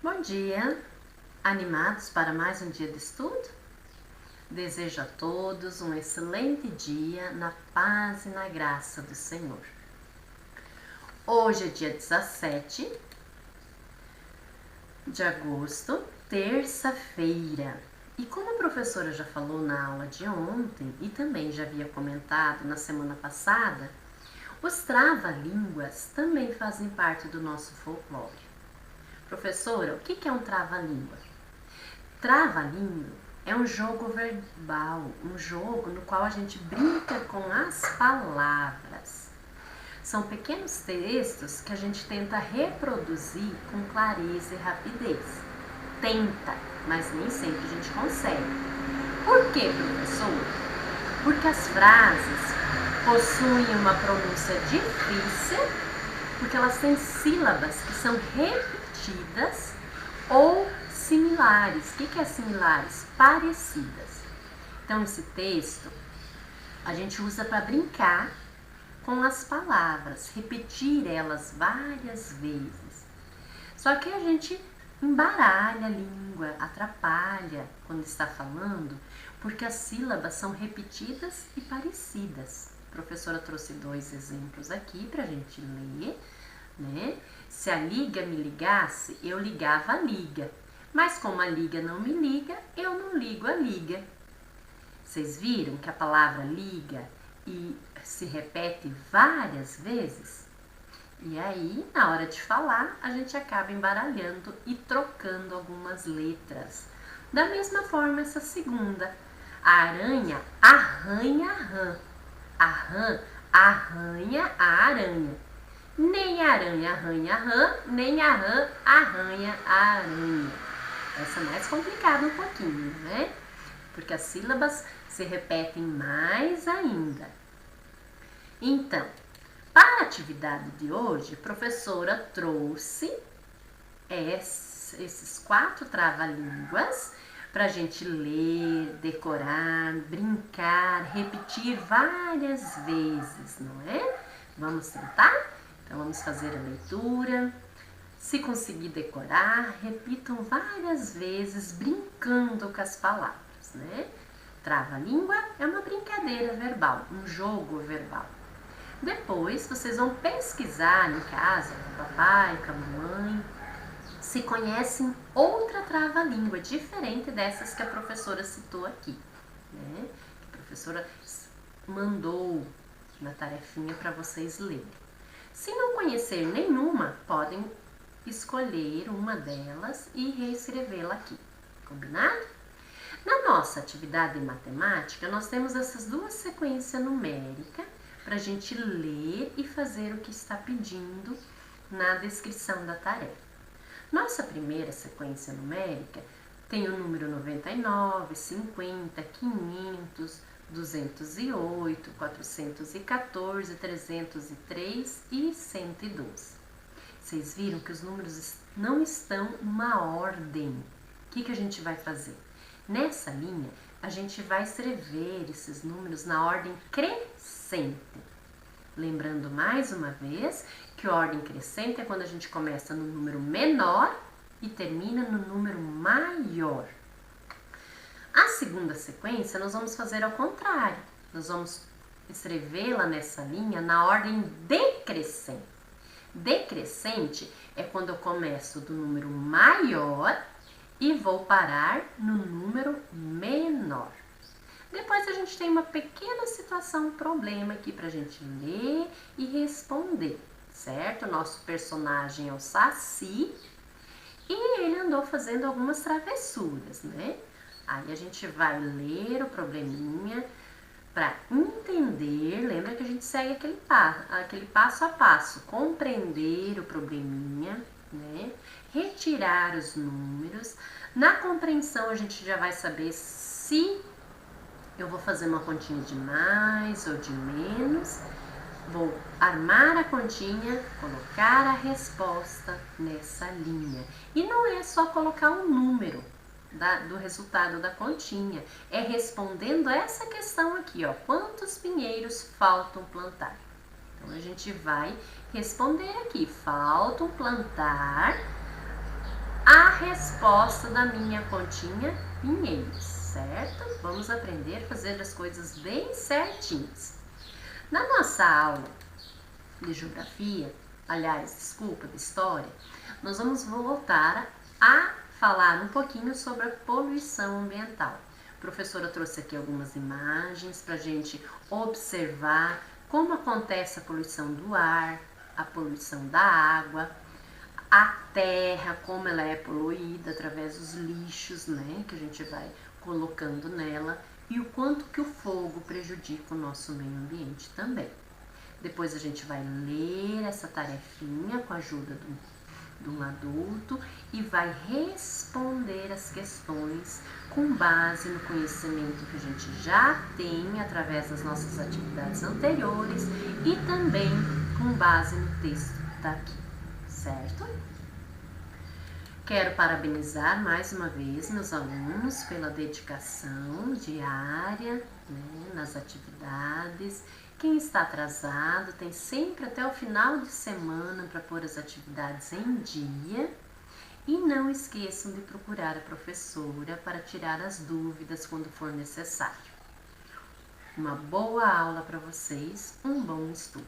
Bom dia! Animados para mais um dia de estudo? Desejo a todos um excelente dia na paz e na graça do Senhor. Hoje é dia 17 de agosto, terça-feira. E como a professora já falou na aula de ontem e também já havia comentado na semana passada, os trava-línguas também fazem parte do nosso folclore. Professora, o que é um trava-língua? Trava-língua é um jogo verbal, um jogo no qual a gente brinca com as palavras. São pequenos textos que a gente tenta reproduzir com clareza e rapidez. Tenta, mas nem sempre a gente consegue. Por quê, professor? Porque as frases possuem uma pronúncia difícil, porque elas têm sílabas que são repetidas ou similares. O que é similares? Parecidas. Então, esse texto a gente usa para brincar com as palavras, repetir elas várias vezes. Só que a gente embaralha a língua, atrapalha quando está falando, porque as sílabas são repetidas e parecidas. A professora trouxe 2 exemplos aqui para a gente ler, né? Se a liga me ligasse, eu ligava a liga. Mas como a liga não me liga, eu não ligo a liga. Vocês viram que a palavra liga se repete várias vezes? E aí, na hora de falar, a gente acaba embaralhando e trocando algumas letras. Da mesma forma, essa segunda. A aranha arranha a rã. A rã arranha a aranha. Nem a aranha arranha a rã, nem a rã arranha a aranha. Essa é mais complicada um pouquinho, né? Porque as sílabas se repetem mais ainda. Então, para a atividade de hoje, a professora trouxe esses 4 trava-línguas para a gente ler, decorar, brincar, repetir várias vezes, não é? Vamos tentar? Então, vamos fazer a leitura. Se conseguir decorar, repitam várias vezes, brincando com as palavras, né? Trava-língua é uma brincadeira verbal, um jogo verbal. Depois, vocês vão pesquisar em casa, com o papai, com a mamãe, se conhecem outra trava-língua diferente dessas que a professora citou aqui, né? A professora mandou na tarefinha para vocês lerem. Se não conhecer nenhuma, podem escolher uma delas e reescrevê-la aqui, combinado? Na nossa atividade de matemática, nós temos essas 2 sequências numéricas para a gente ler e fazer o que está pedindo na descrição da tarefa. Nossa primeira sequência numérica tem o número 99, 50, 500, 208, 414, 303 e 112. Vocês viram que os números não estão numa ordem. O que a gente vai fazer? Nessa linha, a gente vai escrever esses números na ordem crescente. Lembrando mais uma vez que a ordem crescente é quando a gente começa no número menor e termina no número maior. A segunda sequência nós vamos fazer ao contrário. Nós vamos escrevê-la nessa linha na ordem decrescente. Decrescente é quando eu começo do número maior e vou parar no número menor. Depois a gente tem uma pequena situação, um problema aqui para a gente ler e responder, certo? O nosso personagem é o Saci e ele andou fazendo algumas travessuras, né? Aí a gente vai ler o probleminha para entender, lembra que a gente segue aquele passo a passo, compreender o probleminha, né? Retirar os números. Na compreensão a gente já vai saber se eu vou fazer uma continha de mais ou de menos. Vou armar a continha, colocar a resposta nessa linha. E não é só colocar um número do resultado da continha, é respondendo essa questão aqui, ó, quantos pinheiros faltam plantar? Então, a gente vai responder aqui, faltam plantar a resposta da minha continha Pinheiros, certo? Vamos aprender a fazer as coisas bem certinhas. Na nossa aula de geografia, aliás, desculpa, de história, nós vamos voltar a falar um pouquinho sobre a poluição ambiental. A professora trouxe aqui algumas imagens para a gente observar como acontece a poluição do ar, a poluição da água, a terra, como ela é poluída através dos lixos, né, que a gente vai colocando nela, e o quanto que o fogo prejudica o nosso meio ambiente também. Depois a gente vai ler essa tarefinha com a ajuda de um adulto e vai responder as questões com base no conhecimento que a gente já tem através das nossas atividades anteriores e também com base no texto que está aqui, certo? Quero parabenizar mais uma vez meus alunos pela dedicação diária, né, nas atividades. Quem está atrasado tem sempre até o final de semana para pôr as atividades em dia. E não esqueçam de procurar a professora para tirar as dúvidas quando for necessário. Uma boa aula para vocês, um bom estudo!